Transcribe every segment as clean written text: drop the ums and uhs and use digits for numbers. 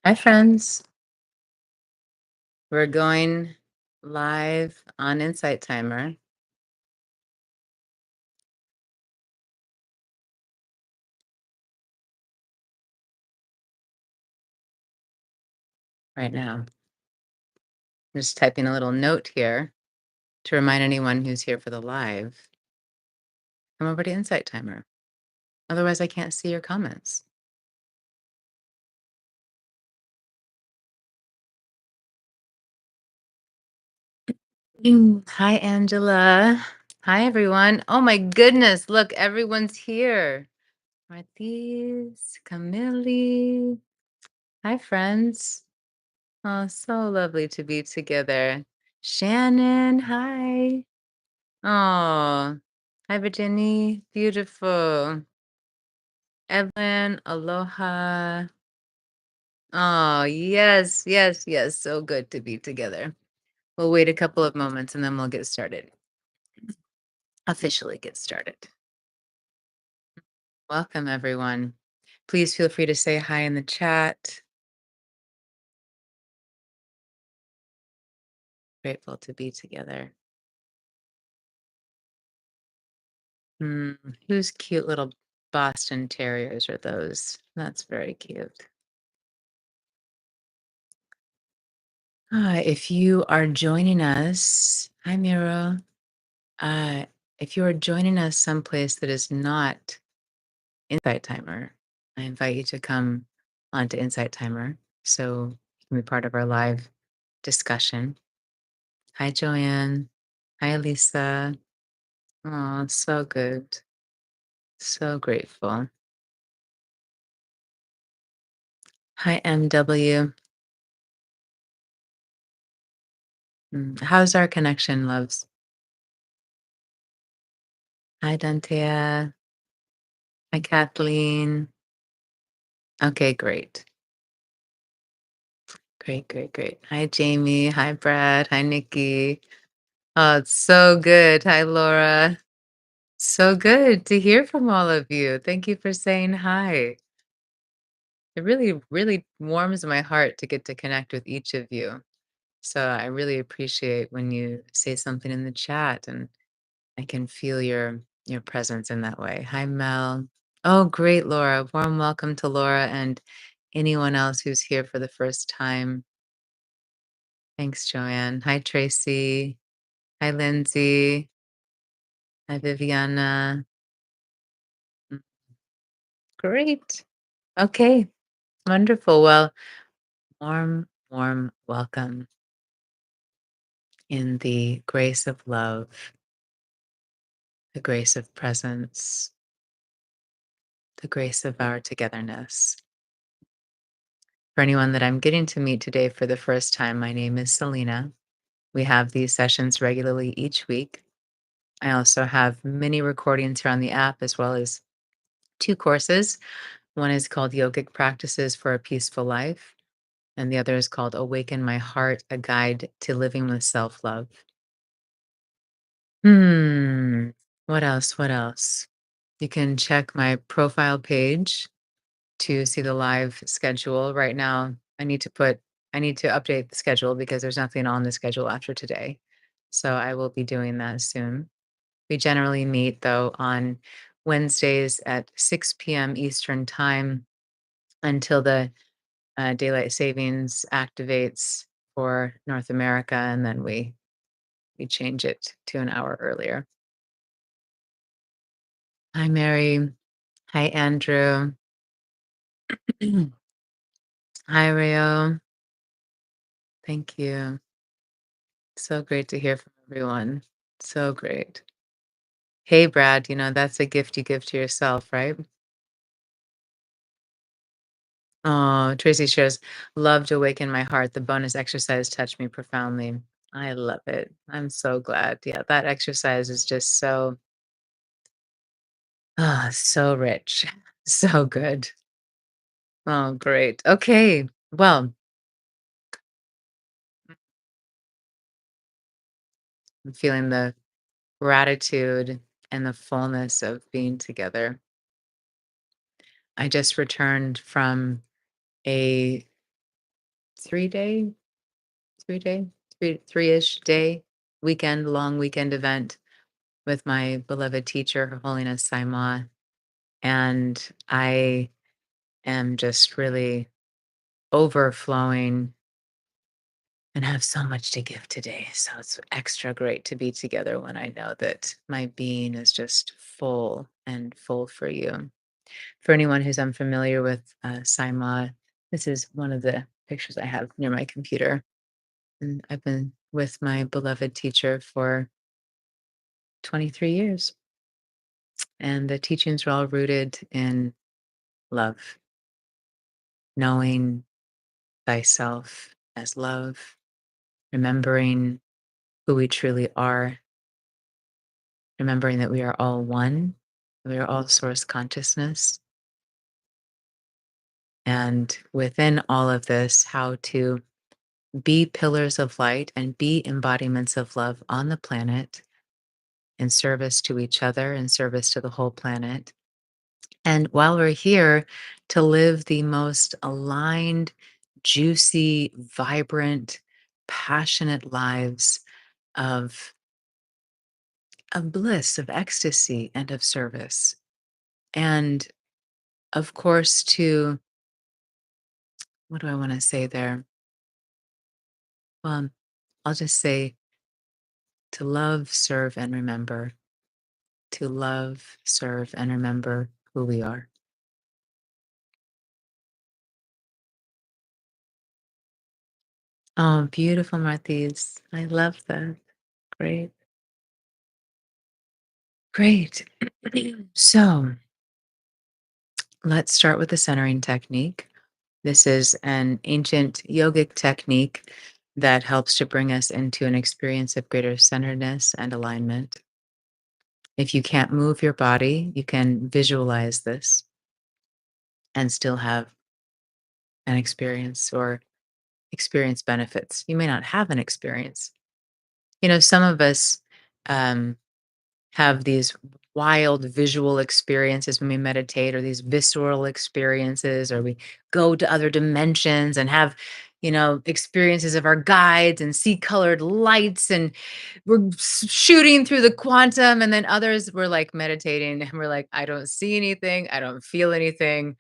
Hi, friends. We're going live on Insight Timer right now. I'm just typing a little note here to remind anyone who's here for the live. Come over to Insight Timer. Otherwise, I can't see your comments. Hi, Angela. Hi, everyone. Oh, my goodness. Look, everyone's here. Martise, Camille. Hi, friends. Oh, so lovely to be together. Shannon, hi. Oh, hi, Virginie. Beautiful. Evelyn, aloha. Oh, yes, yes, yes. So good to be together. We'll wait a couple of moments and then we'll get started. Officially get started. Welcome, everyone. Please feel free to say hi in the chat. Grateful to be together. Hmm, whose cute little Boston Terriers are those? That's very cute. If you are joining us, hi Miro. Uh, if you are joining us someplace that is not Insight Timer, I invite you to come onto Insight Timer so you can be part of our live discussion. Hi Joanne. Hi Lisa. Oh, so good. So grateful. Hi MW. How's our connection, loves? Hi Dantea. Hi Kathleen. Okay, great. Great, great, great. Hi, Jamie. Hi, Brad. Hi, Nikki. Oh, it's so good. Hi, Laura. So good to hear from all of you. Thank you for saying hi. It really, really warms my heart to get to connect with each of you. So I really appreciate when you say something in the chat and I can feel your presence in that way. Hi, Mel. Oh, great, Laura. Warm welcome to Laura and anyone else who's here for the first time. Thanks, Joanne. Hi, Tracy. Hi, Lindsay. Hi, Viviana. Mm, great. Okay, wonderful. Well, warm, warm welcome in the grace of love, the grace of presence, the grace of our togetherness. For anyone that I'm getting to meet today for the first time, my name is Selena. We have these sessions regularly each week. I also have many recordings here on the app, as well as two courses. One is called Yogic Practices for a Peaceful Life, and the other is called Awaken My Heart, a Guide to Living with Self-Love. Hmm. What else? What else? You can check my profile page to see the live schedule. Right now, I need to update the schedule because there's nothing on the schedule after today. So I will be doing that soon. We generally meet though on Wednesdays at 6 p.m. Eastern time until the daylight savings activates for North America, and then we change it to an hour earlier. Hi, Mary. Hi, Andrew. Hi, Rio. Thank you. So great to hear from everyone. So great. Hey, Brad, that's a gift you give to yourself, right? Oh, Tracy shares, love to awaken my heart. The bonus exercise touched me profoundly. I love it. I'm so glad. Yeah, that exercise is just so rich. So good. Oh, great. Okay. Well, I'm feeling the gratitude and the fullness of being together. I just returned from a 3 day, 3 day, 3-ish day weekend, long weekend event with my beloved teacher, Her Holiness Saima. And I am just really overflowing and have so much to give today. So it's extra great to be together when I know that my being is just full and full for you. For anyone who's unfamiliar with Saima, this is one of the pictures I have near my computer. And I've been with my beloved teacher for 23 years. And the teachings are all rooted in love, knowing thyself as love, remembering who we truly are, remembering that we are all one, we are all source consciousness. And within all of this, how to be pillars of light and be embodiments of love on the planet in service to each other, in service to the whole planet. And while we're here, to live the most aligned, juicy, vibrant, passionate lives of, of bliss, of ecstasy, and of service. And of course, to what do I want to say there? Well, I'll just say to love, serve, and remember. To love, serve, and remember who we are. Oh, beautiful, Marthy's. I love that. Great. Great. So let's start with the centering technique. This is an ancient yogic technique that helps to bring us into an experience of greater centeredness and alignment. If you can't move your body, you can visualize this and still have an experience or experience benefits. You may not have an experience. Some of us um, have these wild visual experiences when we meditate, or these visceral experiences, or we go to other dimensions and have experiences of our guides and see colored lights, and we're shooting through the quantum. And then others, we're like meditating and we're like, I don't see anything, I don't feel anything,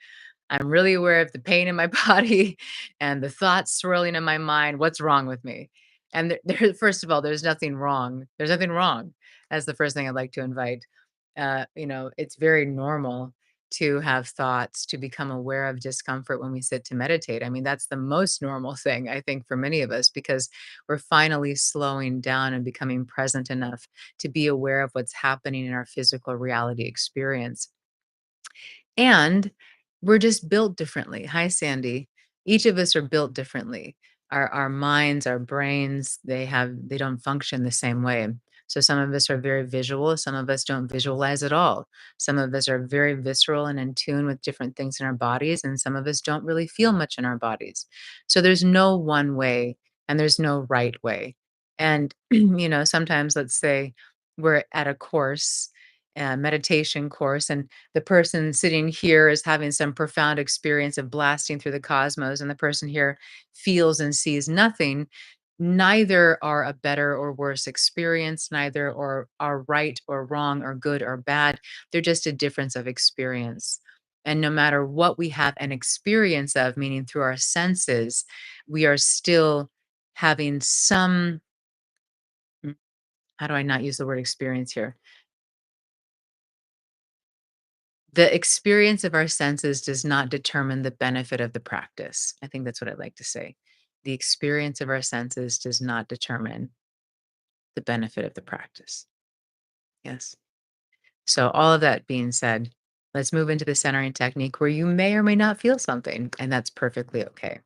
I'm really aware of the pain in my body and the thoughts swirling in my mind. What's wrong with me? And first of all, there's nothing wrong. There's nothing wrong. That's the first thing I'd like to invite. It's very normal to have thoughts, to become aware of discomfort when we sit to meditate. I mean, that's the most normal thing, I think, for many of us, because we're finally slowing down and becoming present enough to be aware of what's happening in our physical reality experience. And we're just built differently. Hi, Sandy. Each of us are built differently. Our minds, our brains, they don't function the same way. So some of us are very visual, some of us don't visualize at all. Some of us are very visceral and in tune with different things in our bodies, and some of us don't really feel much in our bodies. So there's no one way and there's no right way. And sometimes, let's say we're at a course, a meditation course, and the person sitting here is having some profound experience of blasting through the cosmos, and the person here feels and sees nothing. Neither are a better or worse experience, neither are right or wrong or good or bad. They're just a difference of experience. And no matter what we have an experience of, meaning through our senses, we are still having some, how do I not use the word experience here? The experience of our senses does not determine the benefit of the practice. I think that's what I'd like to say. The experience of our senses does not determine the benefit of the practice. Yes. So, all of that being said, let's move into the centering technique where you may or may not feel something, and that's perfectly okay.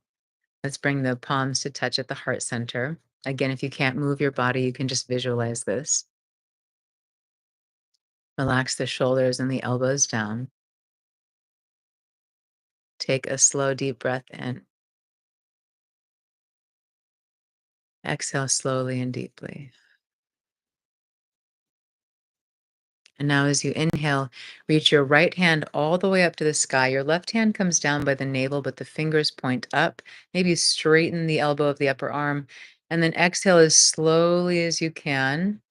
Let's bring the palms to touch at the heart center. Again, if you can't move your body, you can just visualize this. Relax the shoulders and the elbows down. Take a slow, deep breath in. Exhale slowly and deeply. And now, as you inhale, reach your right hand all the way up to the sky. Your left hand comes down by the navel, but the fingers point up. Maybe straighten the elbow of the upper arm. And then exhale as slowly as you can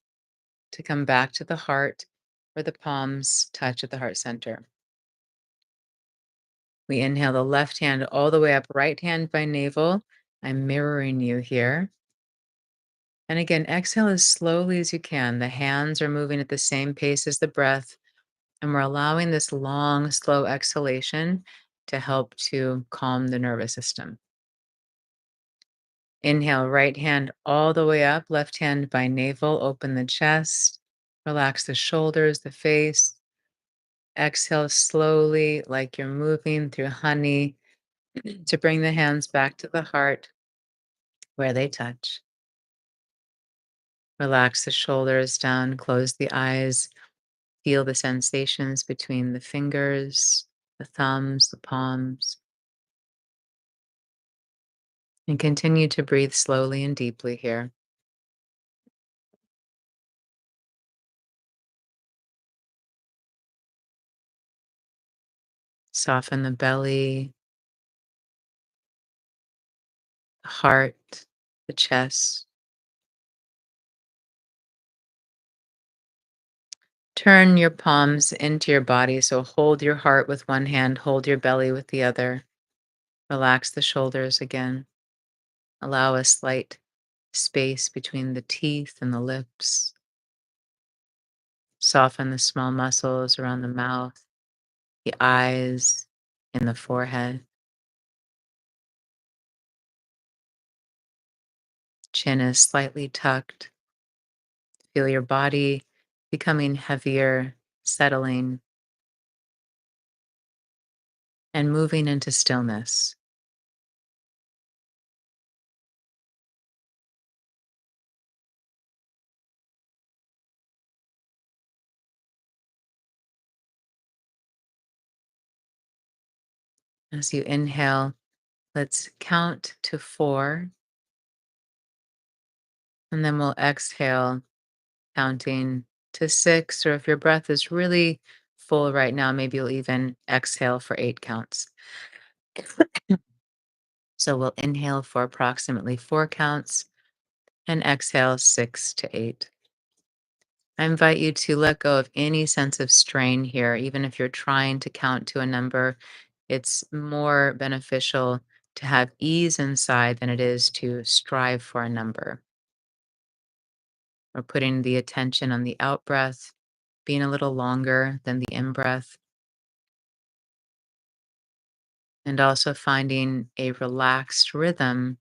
to come back to the heart where the palms touch at the heart center. We inhale the left hand all the way up, right hand by navel. I'm mirroring you here. And again, exhale as slowly as you can. The hands are moving at the same pace as the breath. And we're allowing this long, slow exhalation to help to calm the nervous system. Inhale, right hand all the way up, left hand by navel, open the chest, relax the shoulders, the face. Exhale slowly, like you're moving through honey, to bring the hands back to the heart where they touch. Relax the shoulders down, close the eyes, feel the sensations between the fingers, the thumbs, the palms. And continue to breathe slowly and deeply here. Soften the belly, the heart, the chest. Turn your palms into your body. So hold your heart with one hand, hold your belly with the other. Relax the shoulders again. Allow a slight space between the teeth and the lips. Soften the small muscles around the mouth, the eyes, and the forehead. Chin is slightly tucked. Feel your body becoming heavier, settling, and moving into stillness. As you inhale, let's count to 4, and then we'll exhale, counting to 6. Or if your breath is really full right now, maybe you'll even exhale for 8 counts. So we'll inhale for approximately 4 counts and exhale 6 to 8. I invite you to let go of any sense of strain here, even if you're trying to count to a number. It's more beneficial to have ease inside than it is to strive for a number. We're putting the attention on the out breath, being a little longer than the in breath, and also finding a relaxed rhythm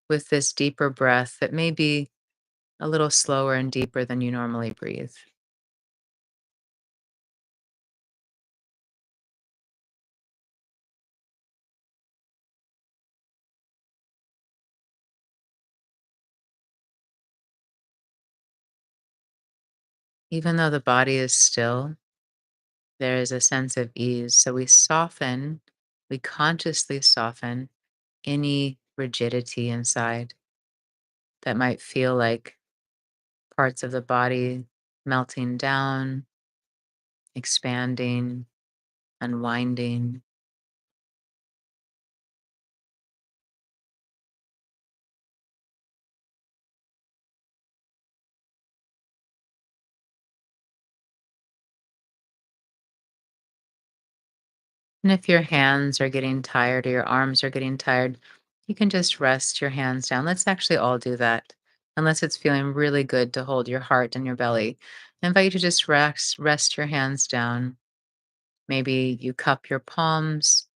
with this deeper breath that may be a little slower and deeper than you normally breathe. Even though the body is still, there is a sense of ease. So we consciously soften any rigidity inside that might feel like parts of the body melting down, expanding, unwinding. And if your hands are getting tired or your arms are getting tired, you can just rest your hands down. Let's actually all do that, unless it's feeling really good to hold your heart and your belly. I invite you to just rest your hands down. Maybe you cup your palms,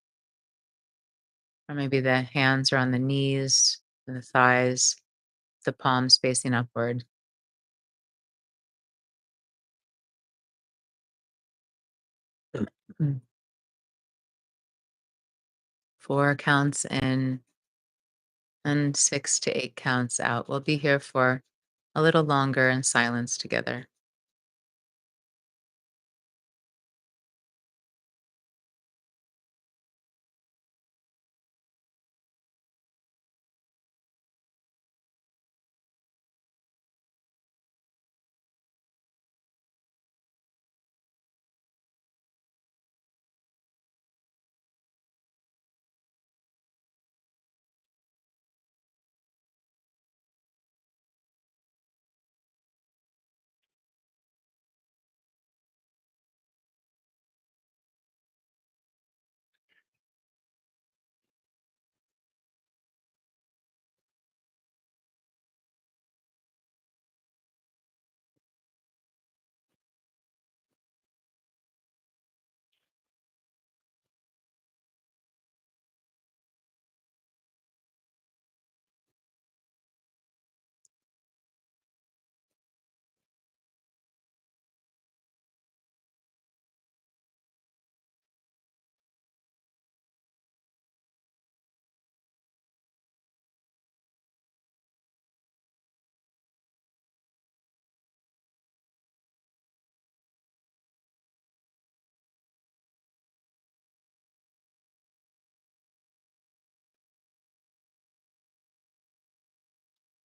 or maybe the hands are on the knees and the thighs, the palms facing upward. 4 counts in and 6 to 8 counts out. We'll be here for a little longer in silence together.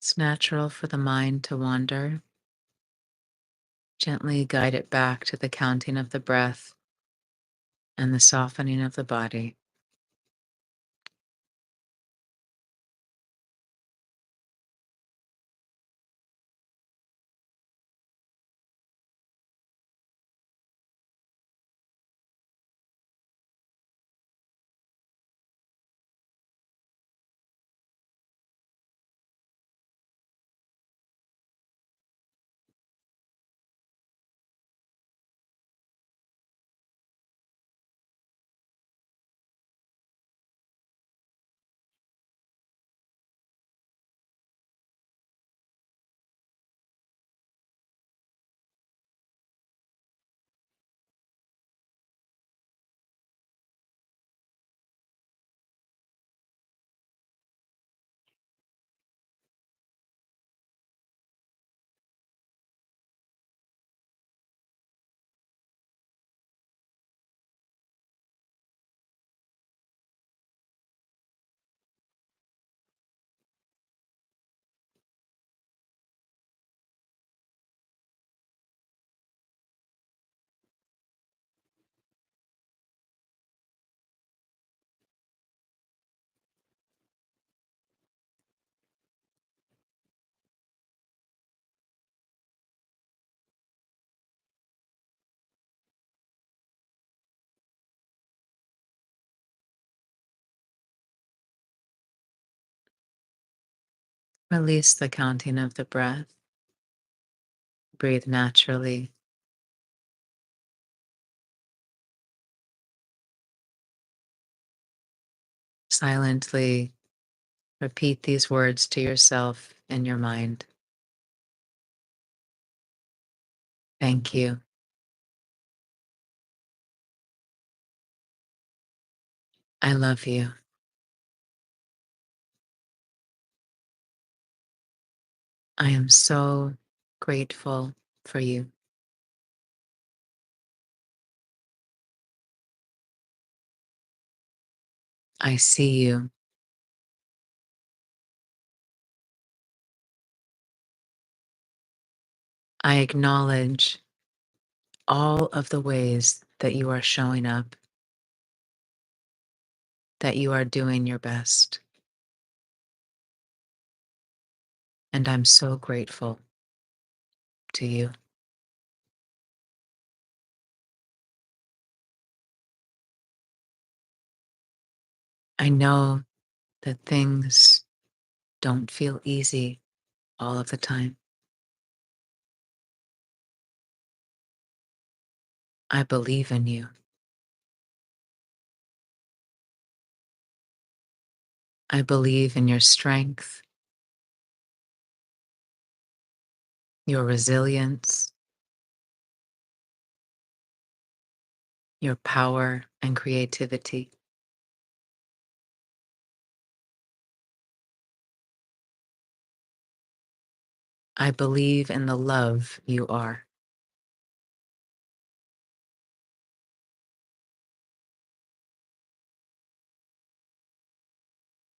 It's natural for the mind to wander. Gently guide it back to the counting of the breath and the softening of the body. Release the counting of the breath. Breathe naturally. Silently repeat these words to yourself in your mind. Thank you. I love you. I am so grateful for you. I see you. I acknowledge all of the ways that you are showing up, that you are doing your best. And I'm so grateful to you. I know that things don't feel easy all of the time. I believe in you. I believe in your strength, your resilience, your power and creativity. I believe in the love you are.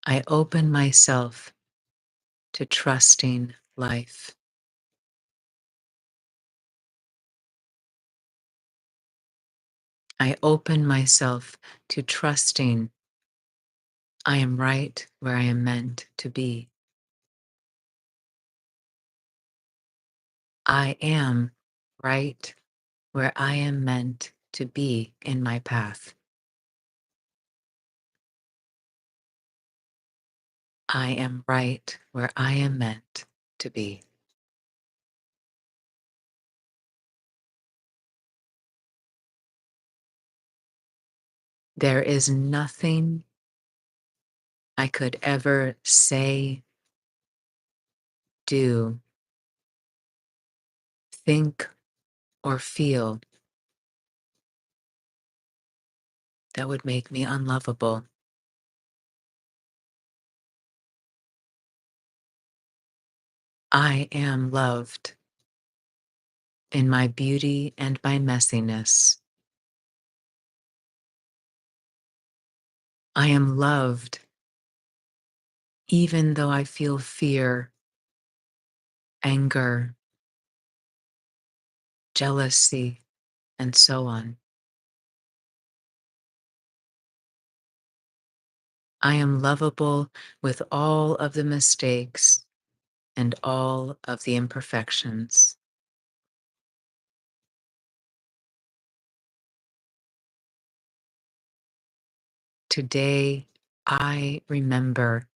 I open myself to trusting life. I open myself to trusting I am right where I am meant to be. I am right where I am meant to be in my path. I am right where I am meant to be. There is nothing I could ever say, do, think, or feel that would make me unlovable. I am loved in my beauty and my messiness. I am loved even though I feel fear anger, jealousy, and so on. I am lovable with all of the mistakes and all of the imperfections. Today, I remember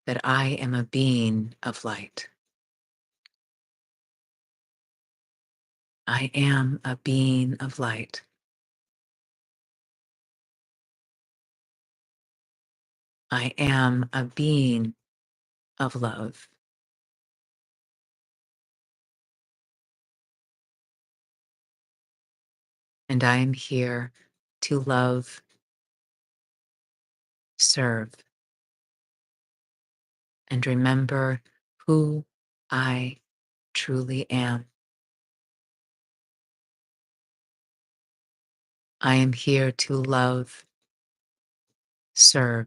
that I am a being of light. I am a being of light. I am a being of love. And I am here to love, serve, and remember who I truly am. I am here to love, serve,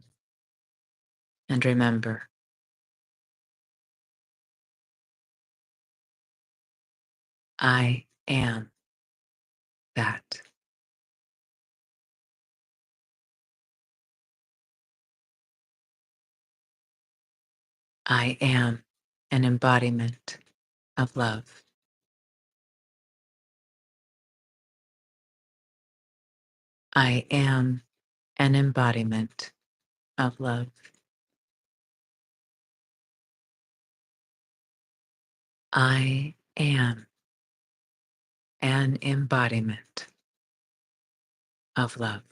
and remember I am that. I am an embodiment of love. I am an embodiment of love. I am an embodiment of love.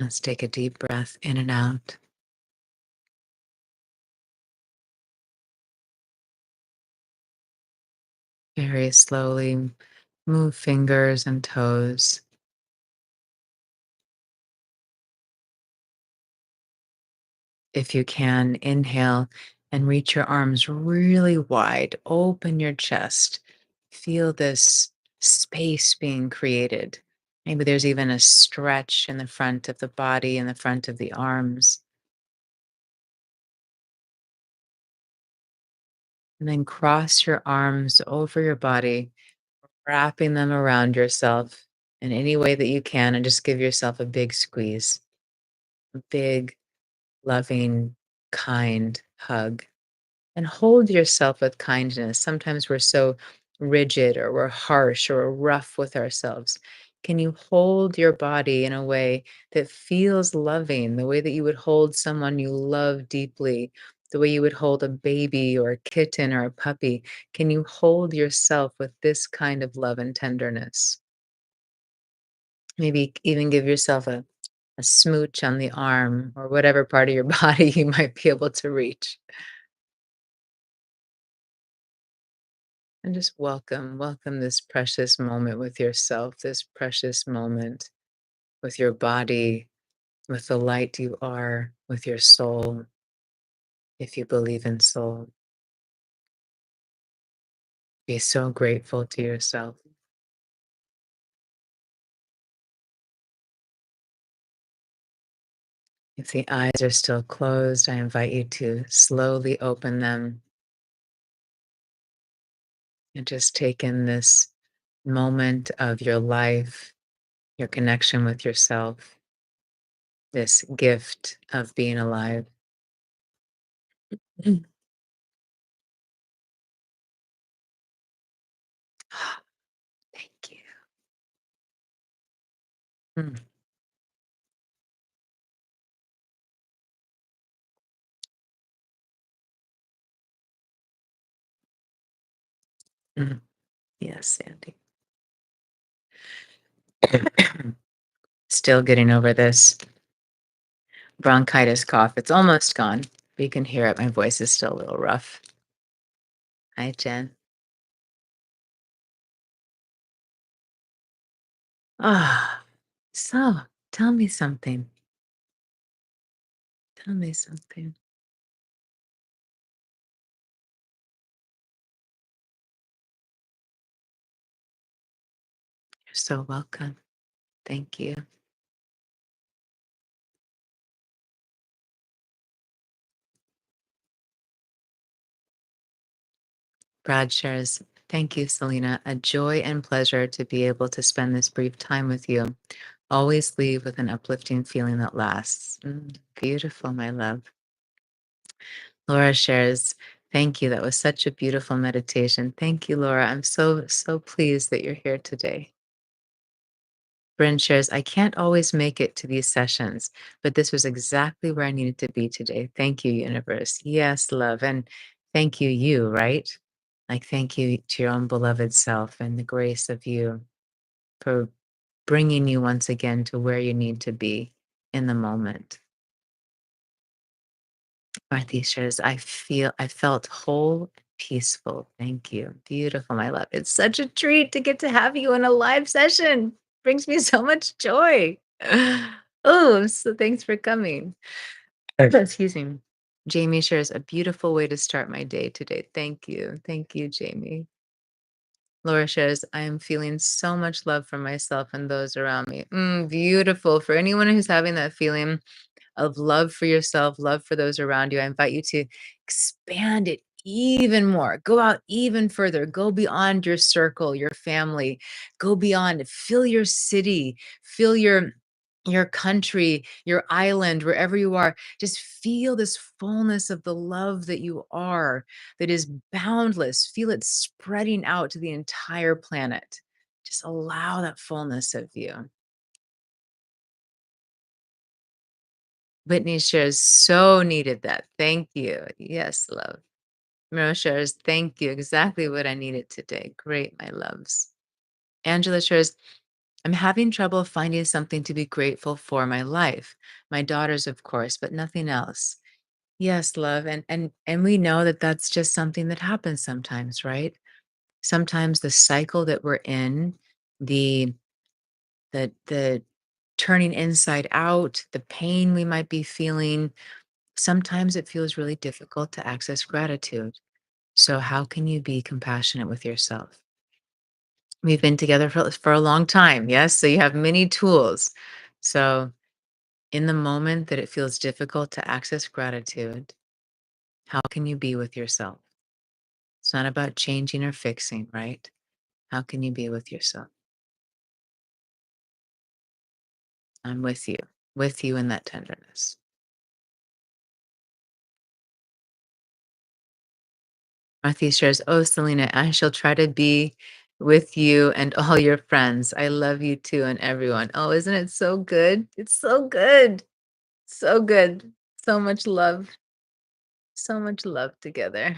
Let's take a deep breath in and out. Very slowly move fingers and toes. If you can, inhale and reach your arms really wide. Open your chest. Feel this space being created. Maybe there's even a stretch in the front of the body and the front of the arms. And then cross your arms over your body, wrapping them around yourself in any way that you can, and just give yourself a big squeeze, a big, loving, kind hug. And hold yourself with kindness. Sometimes we're so rigid or we're harsh or we're rough with ourselves. Can you hold your body in a way that feels loving, the way that you would hold someone you love deeply, the way you would hold a baby or a kitten or a puppy? Can you hold yourself with this kind of love and tenderness? Maybe even give yourself a smooch on the arm or whatever part of your body you might be able to reach. And just welcome this precious moment with yourself, this precious moment with your body, with the light you are, with your soul, if you believe in soul. Be so grateful to yourself. If the eyes are still closed, I invite you to slowly open them and just take in this moment of your life, your connection with yourself, this gift of being alive. Mm. Thank you. Mm, mm. Yes, Sandy. Still getting over this bronchitis cough. It's almost gone, but you can hear it. My voice is still a little rough. Hi, Jen. Ah, so tell me something. Tell me something. You're so welcome. Thank you. Brad shares, thank you, Selena. A joy and pleasure to be able to spend this brief time with you. Always leave with an uplifting feeling that lasts. Beautiful, my love. Laura shares, thank you. That was such a beautiful meditation. Thank you, Laura. I'm so pleased that you're here today. Bryn shares, I can't always make it to these sessions, but this was exactly where I needed to be today. Thank you, universe. Yes, love. And thank you, you, right? Like, thank you to your own beloved self and the grace of you for bringing you once again to where you need to be in the moment. Martha shares, I felt whole, peaceful. Thank you. Beautiful, my love. It's such a treat to get to have you in a live session. Brings me so much joy. Oh, so thanks for coming. Excuse me. Jamie shares a beautiful way to start my day today. Thank you. Thank you, Jamie. Laura shares, I am feeling so much love for myself and those around me. Beautiful. For anyone who's having that feeling, of love for yourself, love for those around you. I invite you to expand it even more. Go out even further. Go beyond your circle, your family. Go beyond. Fill your city. Fill your country, your island, wherever you are. Just feel this fullness of the love that you are, that is boundless. Feel it spreading out to the entire planet. Just allow that fullness of you. Whitney shares, so needed that. Thank you. Yes, love. Miro shares, thank you. Exactly what I needed today. Great, my loves. Angela shares, I'm having trouble finding something to be grateful for my life. My daughters, of course, but nothing else. Yes, love. And we know that that's just something that happens sometimes, right? Sometimes the cycle that we're in, the the turning inside out, the pain we might be feeling, sometimes it feels really difficult to access gratitude. So, how can you be compassionate with yourself? We've been together for a long time. Yes. So, you have many tools. So, in the moment that it feels difficult to access gratitude, how can you be with yourself? It's not about changing or fixing, right? How can you be with I'm with you in that tenderness. Martha shares, oh, Selena, I shall try to be with you and all your friends. I love you too and everyone. Oh, isn't it so good? It's so good. So good. So much love. So much love together.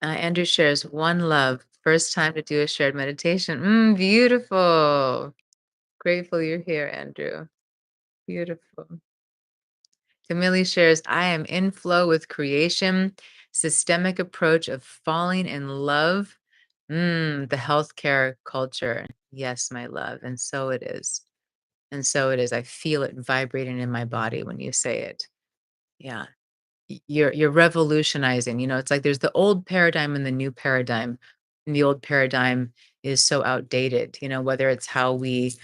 Andrew shares one love. First time to do a shared meditation. Beautiful. Grateful you're here, Andrew. Beautiful. Camille shares, I am in flow with creation, systemic approach of falling in love. The healthcare culture. Yes, my love. And so it is. And so it is. I feel it vibrating in my body when you say it. Yeah. You're revolutionizing, it's like there's the old paradigm and the new paradigm, and the old paradigm is so outdated, whether it's how we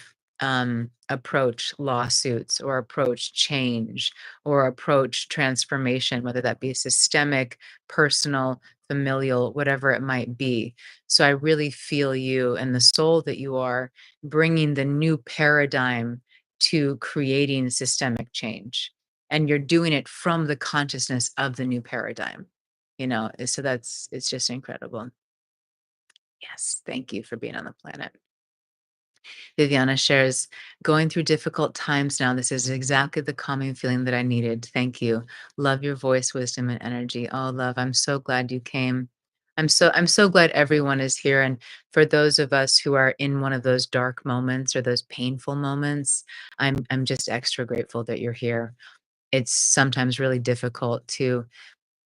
approach lawsuits or approach change or approach transformation, whether that be systemic, personal, familial, whatever it might be. So I really feel you and the soul that you are bringing the new paradigm to creating systemic change, and you're doing it from the consciousness of the new paradigm, so it's just incredible. Yes, thank you for being on the planet. Viviana shares, going through difficult times now, this is exactly the calming feeling that I needed. Thank you. Love your voice, wisdom, and energy. Oh, love, I'm so glad you came. I'm so glad everyone is here. And for those of us who are in one of those dark moments or those painful moments, I'm just extra grateful that you're here. It's sometimes really difficult to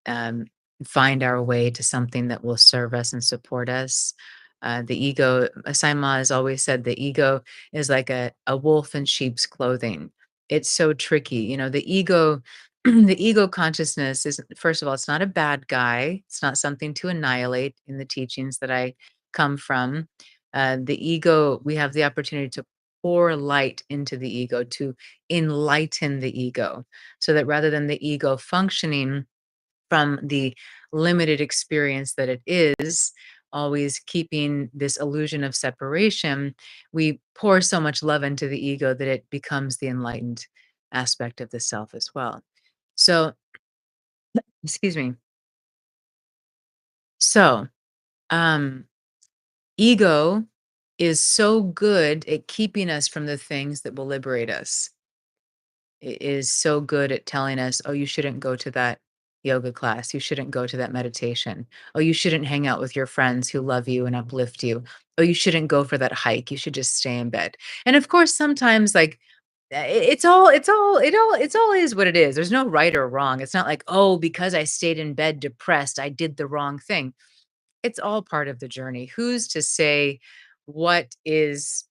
um, find our way to something that will serve us and support us. The ego, Saima has always said the ego is like a wolf in sheep's clothing. It's so tricky. The ego, the ego consciousness is, first of all, it's not a bad guy. It's not something to annihilate in the teachings that I come from. The ego, we have the opportunity to pour light into the ego, to enlighten the ego, so that rather than the ego functioning from the limited experience that it is, always keeping this illusion of separation, we pour so much love into the ego that it becomes the enlightened aspect of the self as well. So, excuse me. So, um, ego is so good at keeping us from the things that will liberate us. It is so good at telling us, "Oh, you shouldn't go to that yoga class. You shouldn't go to that meditation. Oh, you shouldn't hang out with your friends who love you and uplift you. Oh, you shouldn't go for that hike. You should just stay in bed." And of course, sometimes like it's all is what it is. There's no right or wrong. It's not like, "Oh, because I stayed in bed depressed, I did the wrong thing." It's all part of the journey. Who's to say what is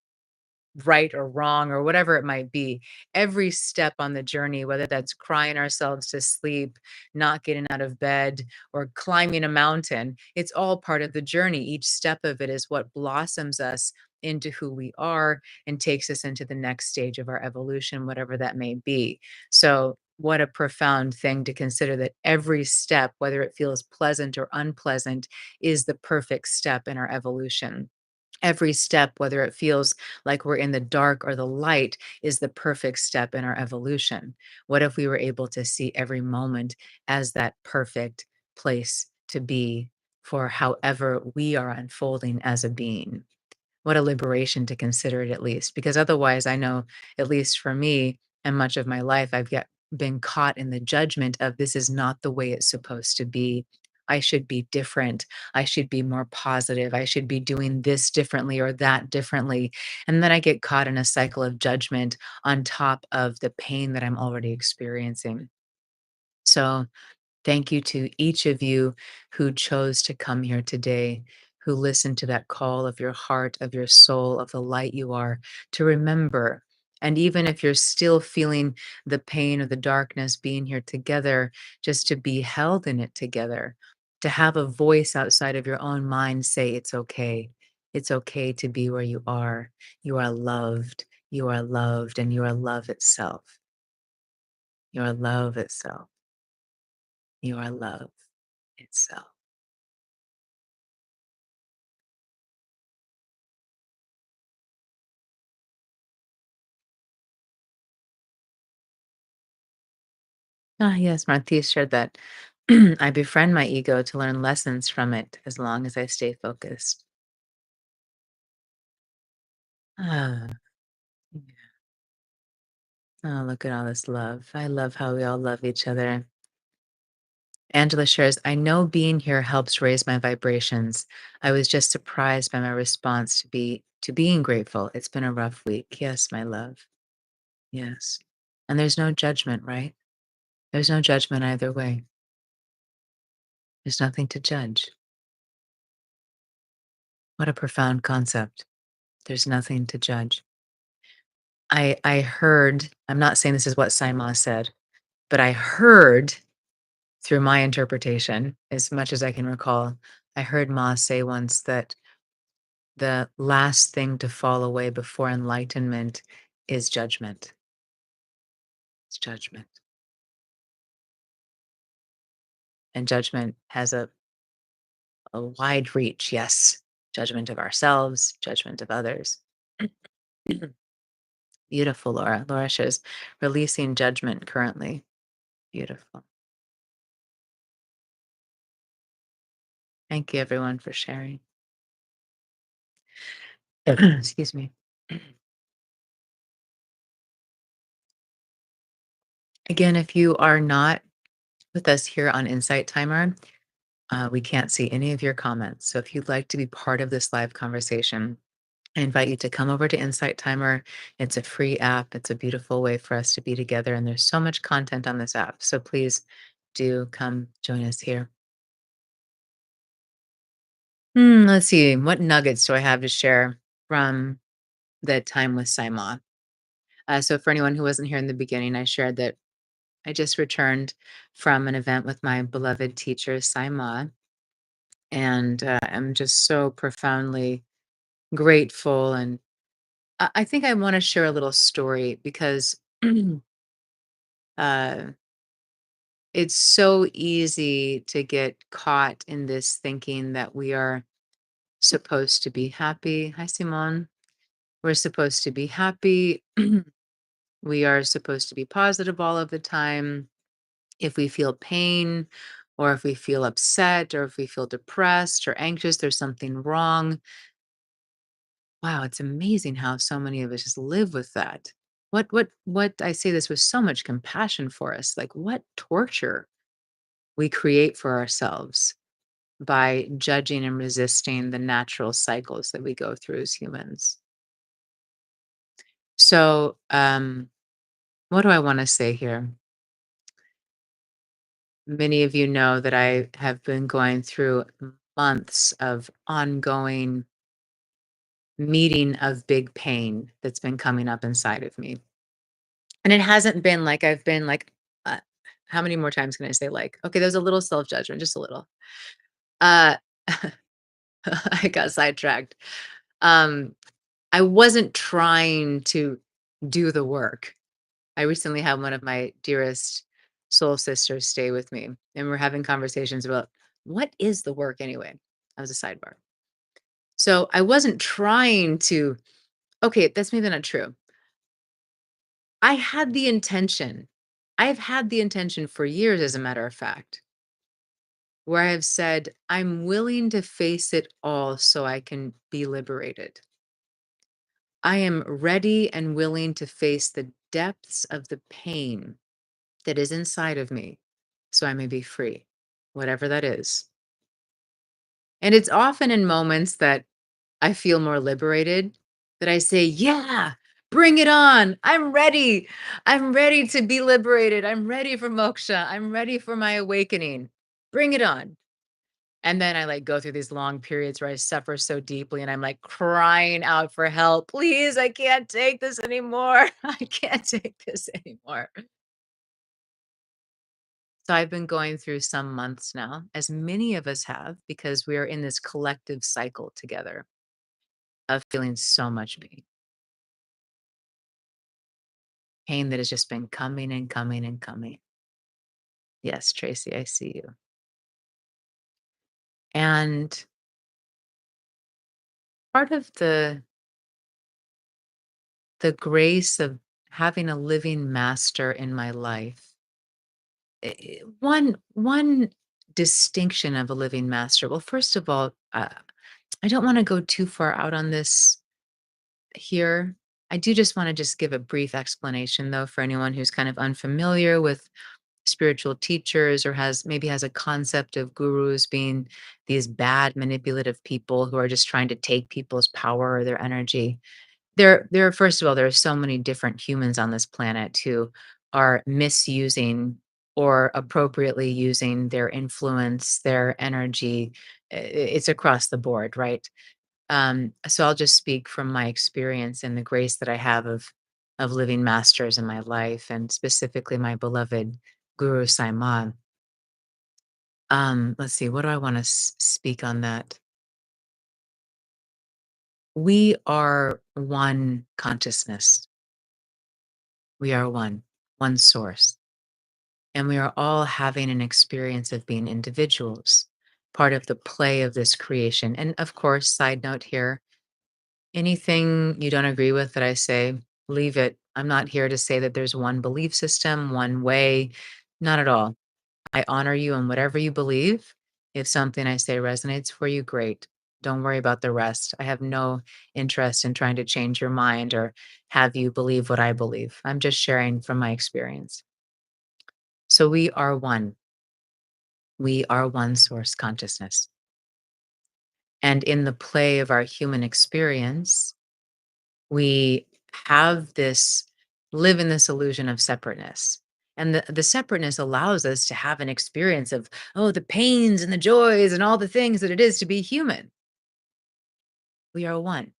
right or wrong or whatever it might be? Every step on the journey, whether that's crying ourselves to sleep, not getting out of bed, or climbing a mountain, it's all part of the journey. Each step of it is what blossoms us into who we are and takes us into the next stage of our evolution, whatever that may be. So, what a profound thing to consider that every step, whether it feels pleasant or unpleasant, is the perfect step in our evolution. Every step, whether it feels like we're in the dark or the light, is the perfect step in our evolution. What if we were able to see every moment as that perfect place to be for however we are unfolding as a being? What a liberation to consider it, at least, because otherwise I know, at least for me and much of my life, been caught in the judgment of this is not the way it's supposed to be. I should be different. I should be more positive. I should be doing this differently or that differently. And then I get caught in a cycle of judgment on top of the pain that I'm already experiencing. So, thank you to each of you who chose to come here today, who listened to that call of your heart, of your soul, of the light you are, to remember. And even if you're still feeling the pain or the darkness, being here together, just to be held in it together, to have a voice outside of your own mind say, it's okay. It's okay to be where you are. You are loved. You are loved, and you are love itself. You are love itself. You are love itself. Ah, yes, Marti shared that. I befriend my ego to learn lessons from it as long as I stay focused. Ah, yeah. Oh, look at all this love. I love how we all love each other. Angela shares, I know being here helps raise my vibrations. I was just surprised by my response to being grateful. It's been a rough week. Yes, my love. Yes. And there's no judgment, right? There's no judgment either way. There's nothing to judge. What a profound concept. There's nothing to judge. I heard, I'm not saying this is what Saima said, but I heard through my interpretation, as much as I can recall, I heard Ma say once that the last thing to fall away before enlightenment is judgment. It's judgment. And judgment has a wide reach, yes. Judgment of ourselves, judgment of others. Beautiful, Laura. Laura says, releasing judgment currently. Beautiful. Thank you, everyone, for sharing. Excuse me. Again, if you are not with us here on Insight Timer, we can't see any of your comments. So if you'd like to be part of this live conversation, I invite you to come over to Insight Timer. It's a free app. It's a beautiful way for us to be together. And there's so much content on this app. So please do come join us here. Let's see. What nuggets do I have to share from the time with Saima? So, for anyone who wasn't here in the beginning, I shared that I just returned from an event with my beloved teacher, Saima, and I'm just so profoundly grateful. And I think I want to share a little story because uh, it's so easy to get caught in this thinking that we are supposed to be happy. Hi, Simone. We're supposed to be happy. We are supposed to be positive all of the time. If we feel pain, or if we feel upset, or if we feel depressed or anxious, there's something wrong. Wow, it's amazing how so many of us just live with that. What I say this with so much compassion for us. Like what torture we create for ourselves by judging and resisting the natural cycles that we go through as humans. So, what do I want to say here? Many of you know that I have been going through months of ongoing meeting of big pain that's been coming up inside of me. And it hasn't been like I've been like, uh, how many more times can I say like, okay, there's a little self judgment, just a little. Uh, I got sidetracked. Um, I wasn't trying to do the work. I recently had one of my dearest soul sisters stay with me, and we're having conversations about what is the work anyway? That was a sidebar. So I wasn't trying to, okay, that's maybe not true. I had the intention. I've had the intention for years, as a matter of fact, where I have said, I'm willing to face it all so I can be liberated. I am ready and willing to face the depths of the pain that is inside of me so I may be free, whatever that is. And it's often in moments that I feel more liberated that I say, yeah, bring it on. I'm ready. I'm ready to be liberated. I'm ready for moksha. I'm ready for my awakening. Bring it on. And then I like go through these long periods where I suffer so deeply and I'm like crying out for help. Please, I can't take this anymore. I can't take this anymore. So I've been going through some months now, as many of us have, because we are in this collective cycle together of feeling so much pain that has just been coming and coming and coming. Yes, Tracy, I see you. And part of the grace of having a living master in my life, one distinction of a living master. Well, first of all, I don't want to go too far out on this here. I do just want to just give a brief explanation though for anyone who's kind of unfamiliar with spiritual teachers or has a concept of gurus being these bad manipulative people who are just trying to take people's power or their energy. There first of all, there are so many different humans on this planet who are misusing or appropriately using their influence, their energy. It's across the board, right? So I'll just speak from my experience and the grace that I have of living masters in my life, and specifically my beloved Guru Saiman. Let's see, what do I want to speak on that? We are one consciousness. We are one source, and we are all having an experience of being individuals, part of the play of this creation. And of course, side note here, anything you don't agree with that I say, leave it. I'm not here to say that there's one belief system, one way, not at all. I honor you in whatever you believe. If something I say resonates for you, great. Don't worry about the rest. I have no interest in trying to change your mind or have you believe what I believe. I'm just sharing from my experience. So we are one. We are one source consciousness. And in the play of our human experience, we have this live in this illusion of separateness. And the separateness allows us to have an experience of, oh, the pains and the joys and all the things that it is to be human. We are one.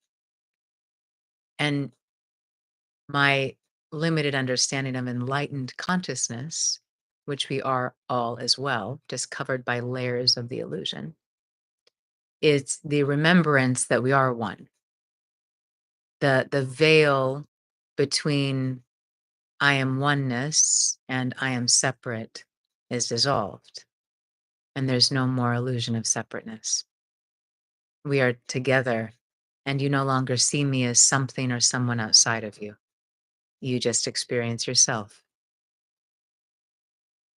And my limited understanding of enlightened consciousness, which we are all as well, just covered by layers of the illusion, is the remembrance that we are one. The veil between I am oneness and I am separate is dissolved, and there's no more illusion of separateness. We are together, and you no longer see me as something or someone outside of you. You just experience yourself.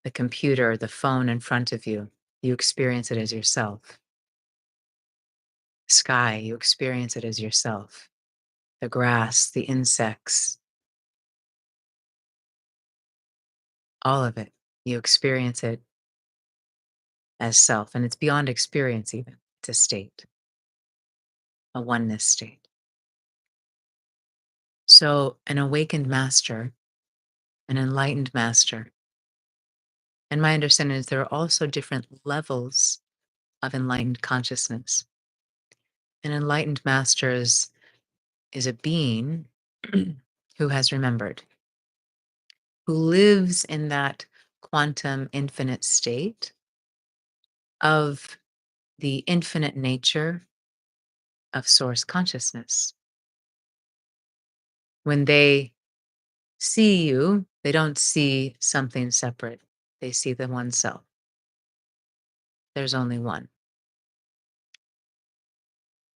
The computer, the phone in front of you, you experience it as yourself. Sky, you experience it as yourself. The grass, the insects, all of it, you experience it as self. And it's beyond experience, even. It's a state, a oneness state. So, an awakened master, an enlightened master, and my understanding is there are also different levels of enlightened consciousness. An enlightened master is a being who has remembered, who lives in that quantum infinite state of the infinite nature of source consciousness. When they see you, they don't see something separate. They see the one self. There's only one.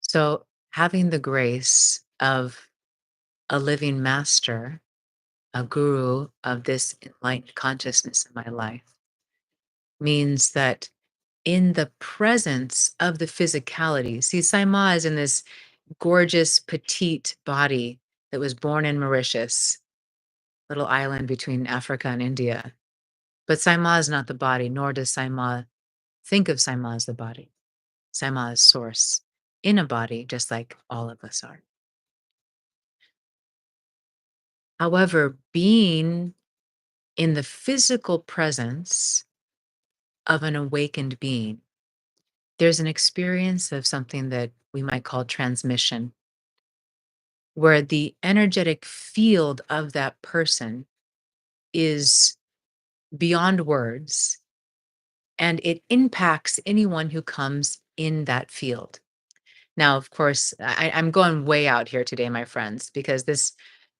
So, having the grace of a living master, a guru of this enlightened consciousness in my life, means that in the presence of the physicality, see, Saima is in this gorgeous, petite body that was born in Mauritius, little island between Africa and India. But Saima is not the body, nor does Saima think of Saima as the body. Saima is source in a body, just like all of us are. However, being in the physical presence of an awakened being, there's an experience of something that we might call transmission, where the energetic field of that person is beyond words and it impacts anyone who comes in that field. Now, of course, I'm going way out here today, my friends, because this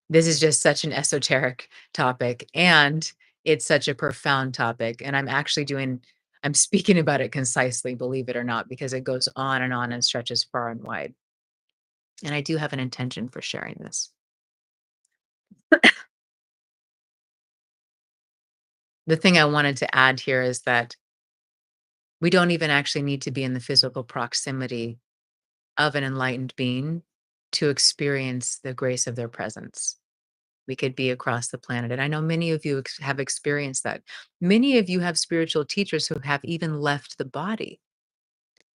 is just such an esoteric topic and it's such a profound topic. And I'm speaking about it concisely, believe it or not, because it goes on and stretches far and wide. And I do have an intention for sharing this. The thing I wanted to add here is that we don't even actually need to be in the physical proximity of an enlightened being to experience the grace of their presence. We could be across the planet. And I know many of you have experienced that. Many of you have spiritual teachers who have even left the body.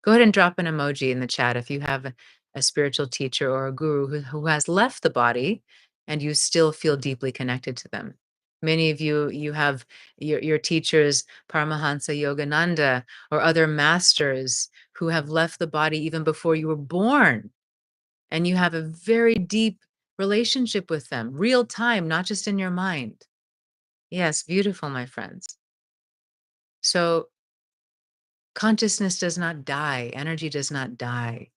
Go ahead and drop an emoji in the chat if you have a spiritual teacher or a guru who has left the body and you still feel deeply connected to them. Many of you, you have your teachers, Paramahansa Yogananda, or other masters who have left the body even before you were born. And you have a very deep relationship with them, real time, not just in your mind. Yes, beautiful, my friends. So consciousness does not die, energy does not die.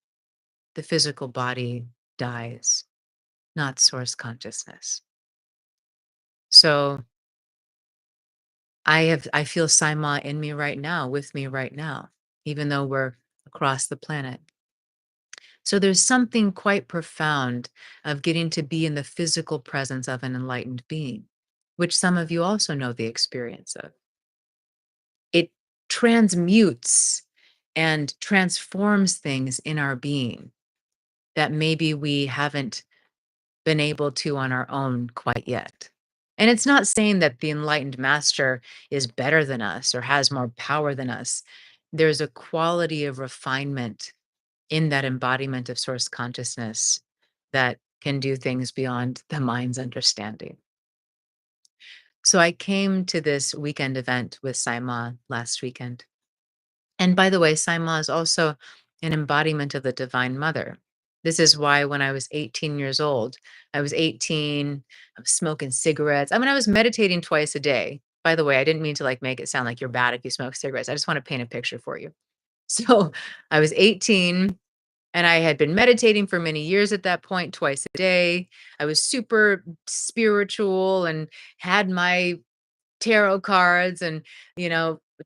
The physical body dies, not source consciousness. So I feel Saima in me right now, with me right now, even though we're across the planet. So there's something quite profound of getting to be in the physical presence of an enlightened being, which some of you also know the experience of. It transmutes and transforms things in our being that maybe we haven't been able to on our own quite yet. And it's not saying that the enlightened master is better than us or has more power than us. There's a quality of refinement in that embodiment of source consciousness that can do things beyond the mind's understanding. So I came to this weekend event with Saima last weekend. And by the way, Saima is also an embodiment of the Divine Mother. This is why when I was 18 years old, I was 18, I was smoking cigarettes. I mean, I was meditating twice a day. By the way, I didn't mean to like make it sound like you're bad if you smoke cigarettes. I just want to paint a picture for you. So I was 18 and I had been meditating for many years at that point, twice a day. I was super spiritual and had my tarot cards and,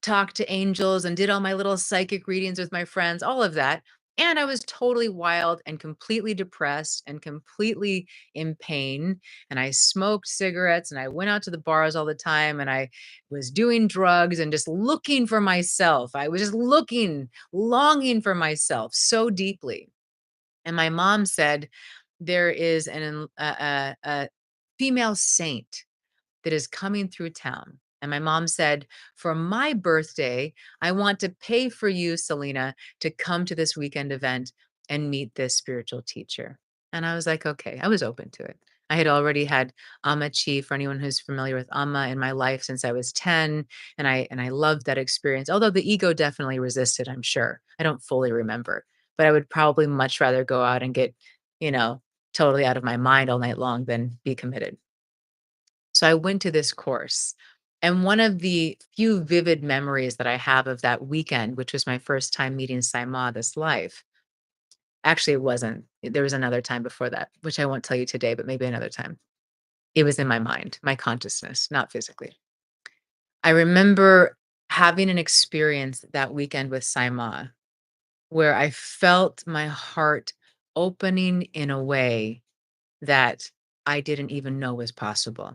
talked to angels and did all my little psychic readings with my friends, all of that. And I was totally wild and completely depressed and completely in pain. And I smoked cigarettes and I went out to the bars all the time and I was doing drugs and just looking for myself. I was just looking, longing for myself so deeply. And my mom said, there is a female saint that is coming through town. And my mom said, for my birthday, I want to pay for you, Selena, to come to this weekend event and meet this spiritual teacher. And I was like, okay, I was open to it. I had already had Amma Chi, for anyone who's familiar with Amma, in my life since I was 10. And I loved that experience. Although the ego definitely resisted, I'm sure. I don't fully remember. But I would probably much rather go out and get, you know, totally out of my mind all night long than be committed. So I went to this course. And one of the few vivid memories that I have of that weekend, which was my first time meeting Saima this life, actually, it wasn't. There was another time before that, which I won't tell you today, but maybe another time. It was in my mind, my consciousness, not physically. I remember having an experience that weekend with Saima where I felt my heart opening in a way that I didn't even know was possible.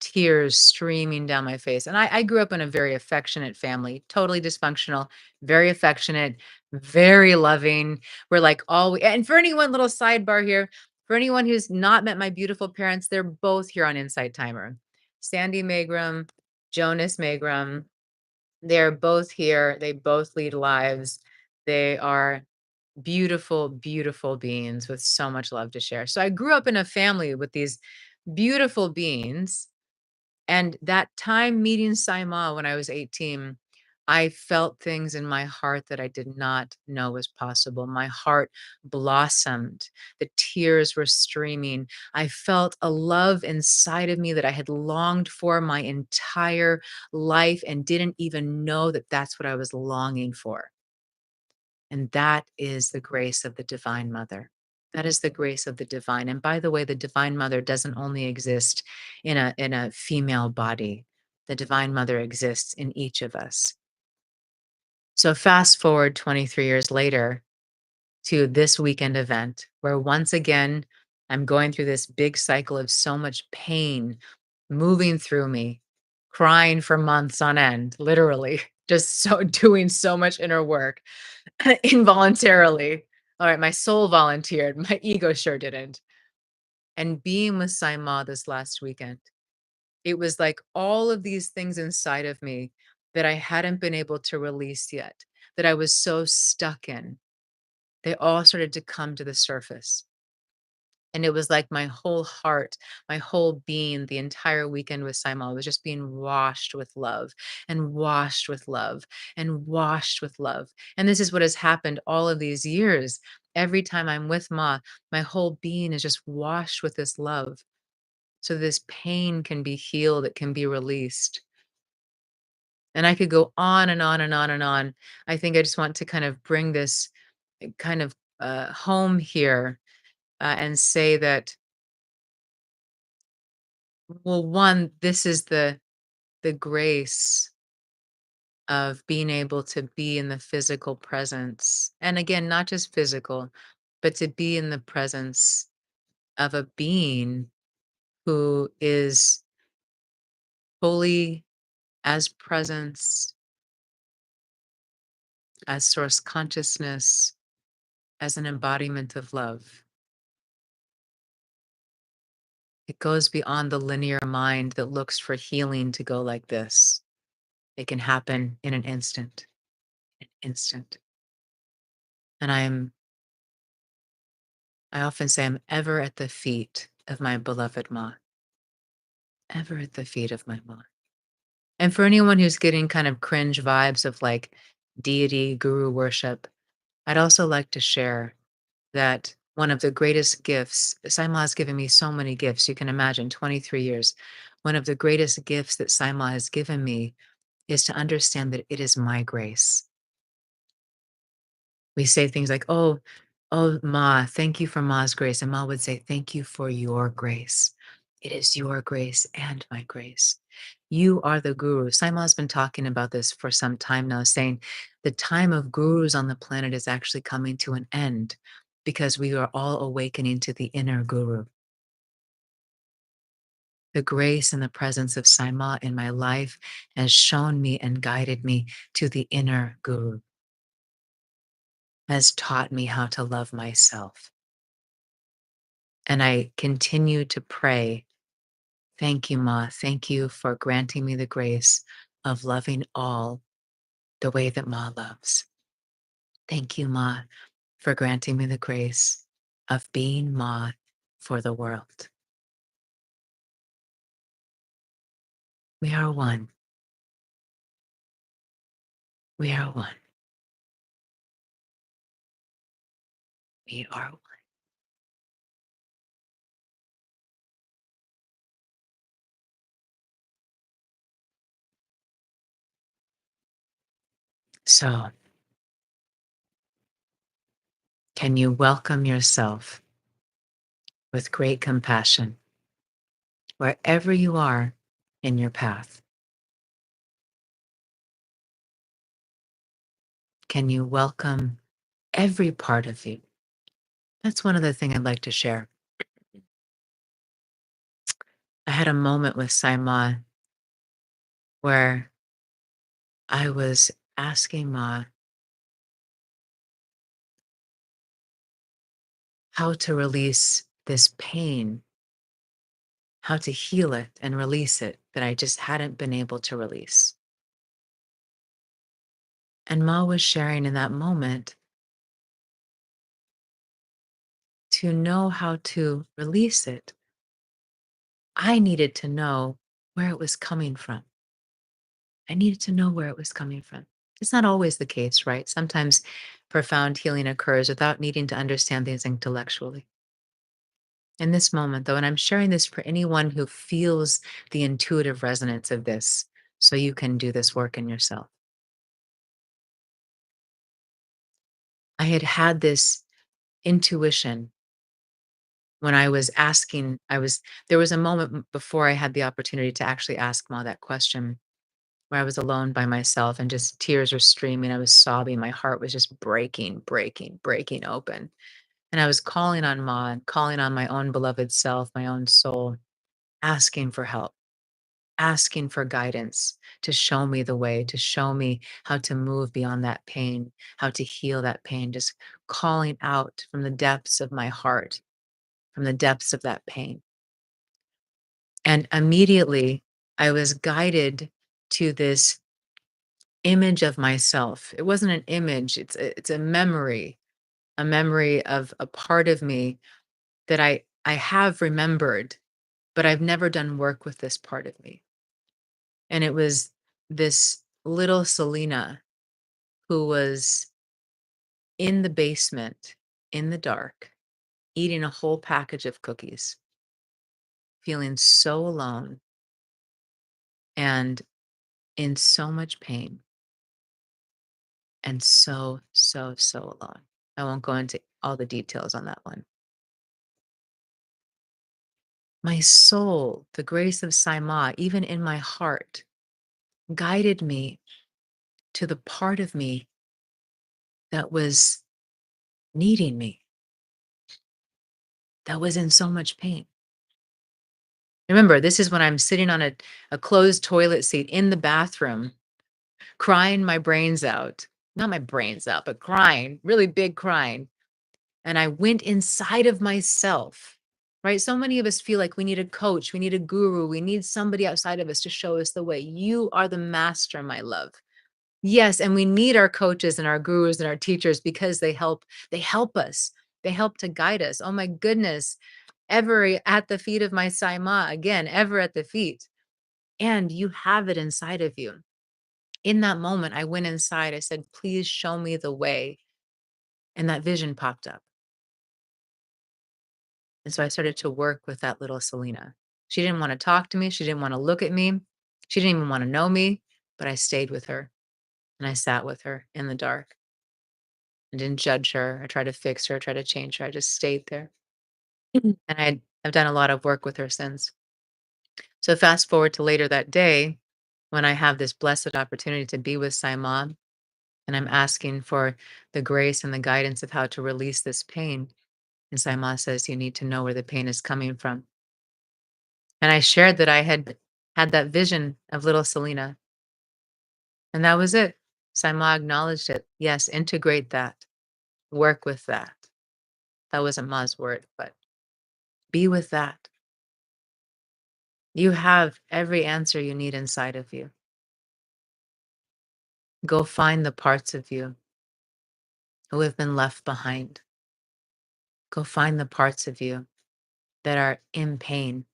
Tears streaming down my face. And I grew up in a very affectionate family, totally dysfunctional, very affectionate, very loving. We're like all, and for anyone, little sidebar here, for anyone who's not met my beautiful parents, they're both here on Insight Timer. Sandy Magram, Jonas Magram, they're both here. They both lead lives. They are beautiful, beautiful beings with so much love to share. So I grew up in a family with these beautiful beings, and that time meeting Saima when I was 18, I felt things in my heart that I did not know was possible. My heart blossomed. The tears were streaming. I felt a love inside of me that I had longed for my entire life and didn't even know that that's what I was longing for. And that is the grace of the Divine Mother. That is the grace of the divine. And by the way, the Divine Mother doesn't only exist in a female body. The Divine Mother exists in each of us. So fast forward 23 years later to this weekend event where once again I'm going through this big cycle of so much pain moving through me, crying for months on end, literally, just so doing so much inner work involuntarily. All right, my soul volunteered, my ego sure didn't. And being with Saima this last weekend, it was like all of these things inside of me that I hadn't been able to release yet, that I was so stuck in, they all started to come to the surface. And it was like my whole heart, my whole being, the entire weekend with Saima was just being washed with love and washed with love and washed with love. And this is what has happened all of these years. Every time I'm with Ma, my whole being is just washed with this love. So this pain can be healed, it can be released. And I could go on and on and on and on. I think I just want to kind of bring this kind of home here and say that, well, one, this is the grace of being able to be in the physical presence. And again, not just physical, but to be in the presence of a being who is fully as presence, as source consciousness, as an embodiment of love. It goes beyond the linear mind that looks for healing to go like this. It can happen in an instant, an instant. And I often say I'm ever at the feet of my beloved Ma, ever at the feet of my Ma. And for anyone who's getting kind of cringe vibes of like deity, guru worship, I'd also like to share that One of the greatest gifts, Saima has given me so many gifts. You can imagine 23 years. One of the greatest gifts that Saima has given me is to understand that it is my grace. We say things like, oh, Ma, thank you for Ma's grace. And Ma would say, thank you for your grace. It is your grace and my grace. You are the guru. Saima has been talking about this for some time now, saying the time of gurus on the planet is actually coming to an end because we are all awakening to the inner guru. The grace and the presence of Saima in my life has shown me and guided me to the inner guru, has taught me how to love myself. And I continue to pray, thank you, Ma. Thank you for granting me the grace of loving all the way that Ma loves. Thank you, Ma, for granting me the grace of being Ma for the world. We are one. We are one. We are one. So, can you welcome yourself with great compassion wherever you are in your path? Can you welcome every part of you? That's one other thing I'd like to share. I had a moment with Saima where I was asking Ma how to release this pain, how to heal it and release it that I just hadn't been able to release. And Ma was sharing in that moment to know how to release it. I needed to know where it was coming from. I needed to know where it was coming from. It's not always the case, right? Sometimes profound healing occurs without needing to understand things intellectually. In this moment, though, and I'm sharing this for anyone who feels the intuitive resonance of this, so you can do this work in yourself. I had had this intuition when I was asking, there was a moment before I had the opportunity to actually ask Ma that question where I was alone by myself and just tears were streaming. I was sobbing. My heart was just breaking open. And I was calling on Ma and calling on my own beloved self, my own soul, asking for help, asking for guidance to show me the way, to show me how to move beyond that pain, how to heal that pain, just calling out from the depths of my heart, from the depths of that pain. And immediately I was guided to this image of myself. It wasn't an image, it's a memory of a part of me that I have remembered, but I've never done work with this part of me. And it was this little Selena who was in the basement in the dark, eating a whole package of cookies, feeling so alone and in so much pain and so alone. I won't go into all the details on that one. My soul, the grace of Saima, even in my heart, guided me to the part of me that was needing me, that was in so much pain. Remember, this is when I'm sitting on a closed toilet seat in the bathroom, crying my brains out. Not my brains out, but crying, really big crying. And I went inside of myself, right? So many of us feel like we need a coach, we need a guru, we need somebody outside of us to show us the way. You are the master, my love. Yes, and we need our coaches and our gurus and our teachers because they help us. They help to guide us. Oh my goodness. Ever at the feet of my Saima, again, ever at the feet. And you have it inside of you. In that moment, I went inside. I said, please show me the way. And that vision popped up. And so I started to work with that little Selena. She didn't want to talk to me. She didn't want to look at me. She didn't even want to know me, but I stayed with her and I sat with her in the dark. I didn't judge her. I tried to fix her, try to change her. I just stayed there. And I've done a lot of work with her since. So fast forward to later that day when I have this blessed opportunity to be with Saima and I'm asking for the grace and the guidance of how to release this pain. And Saima says, you need to know where the pain is coming from. And I shared that I had that vision of little Selena. And that was it. Saima acknowledged it. Yes, integrate that, work with that. That wasn't Ma's word, but be with that. You have every answer you need inside of you. Go find the parts of you who have been left behind. Go find the parts of you that are in pain.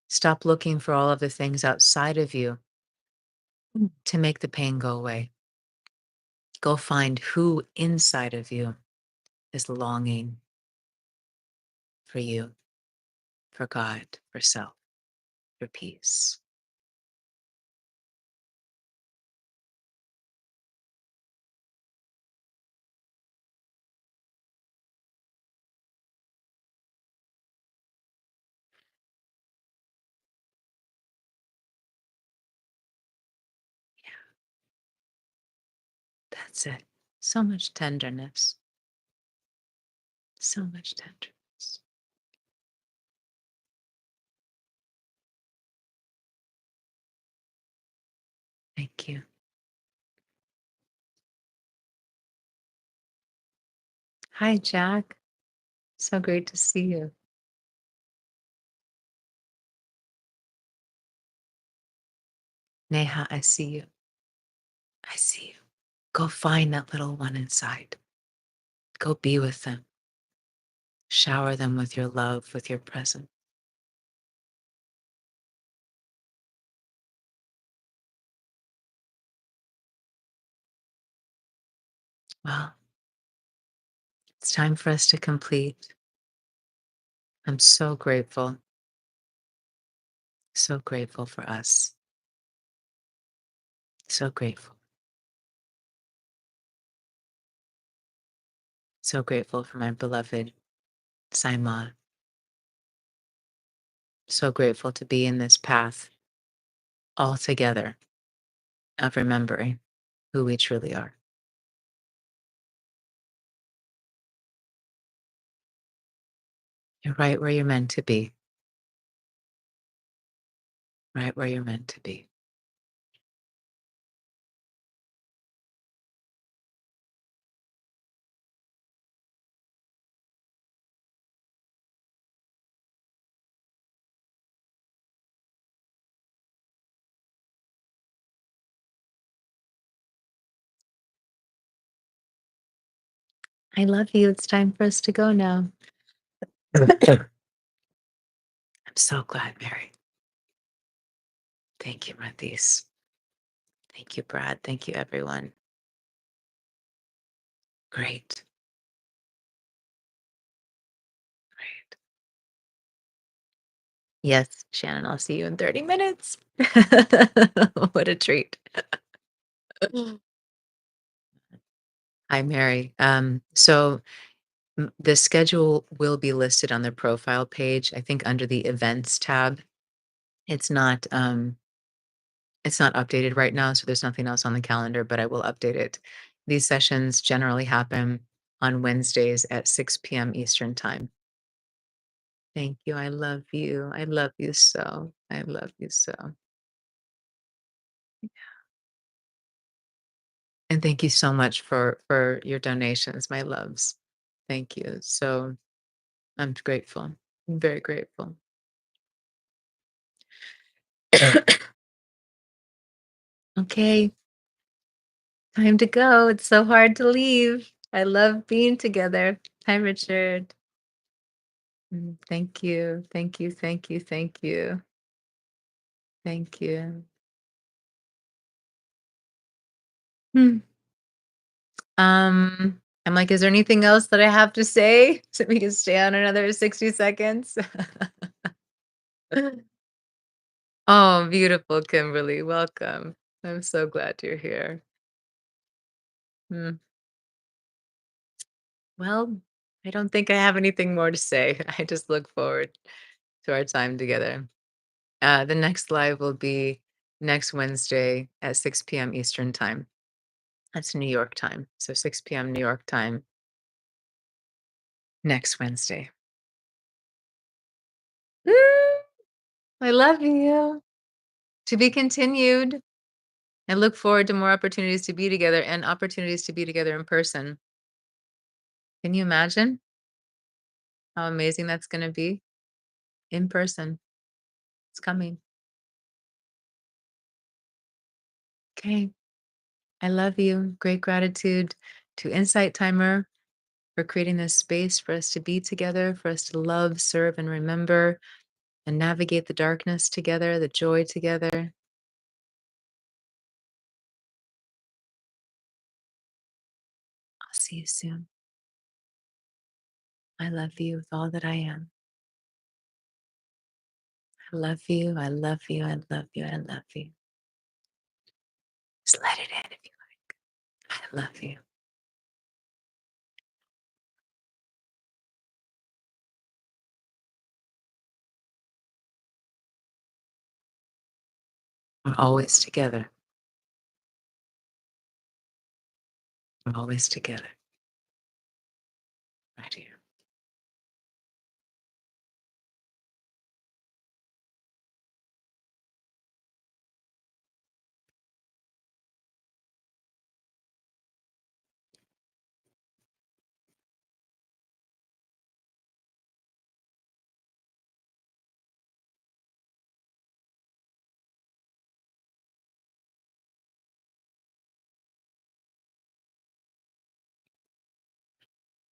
Stop looking for all of the things outside of you to make the pain go away. Go find who inside of you is longing for you, for God, for self, for peace. That's it. So much tenderness. So much tenderness. Thank you. Hi, Jack. So great to see you. Neha, I see you. I see you. Go find that little one inside. Go be with them. Shower them with your love, with your presence. Well, it's time for us to complete. I'm so grateful for us. So grateful. So grateful for my beloved Saima. So grateful to be in this path all together of remembering who we truly are. You're right where you're meant to be, right where you're meant to be. I love you. It's time for us to go now. I'm so glad, Mary. Thank you, Mathis. Thank you, Brad. Thank you, everyone. Great. Great. Yes, Shannon, I'll see you in 30 minutes. What a treat. Hi, Mary. The schedule will be listed on the profile page, I think under the events tab. It's not it's not updated right now, so there's nothing else on the calendar, but I will update it. These sessions generally happen on Wednesdays at 6 p.m. Eastern time. Thank you. I love you. I love you so. I love you so. And thank you so much for your donations, my loves. Thank you. So I'm grateful. I'm very grateful. Okay, time to go. It's so hard to leave. I love being together. Hi, Richard. Thank you. Thank you. Thank you. Thank you. Thank you. Hmm. I'm like, "Is there anything else that I have to say so we can stay on another 60 seconds?" Oh, beautiful, Kimberly. Welcome. I'm so glad you're here. Mm, well, I don't think I have anything more to say. I just look forward to our time together. The next live will be next Wednesday at 6 p.m. Eastern Time. That's New York time. So 6 p.m. New York time next Wednesday. Woo! I love you. To be continued. I look forward to more opportunities to be together and opportunities to be together in person. Can you imagine how amazing that's going to be in person? It's coming. Okay. I love you. Great gratitude to Insight Timer for creating this space for us to be together, for us to love, serve, and remember and navigate the darkness together, the joy together. I'll see you soon. I love you with all that I am. I love you. I love you. I love you. I love you. Just let it in if you like. I love you. We're always together. We're always together. Right here.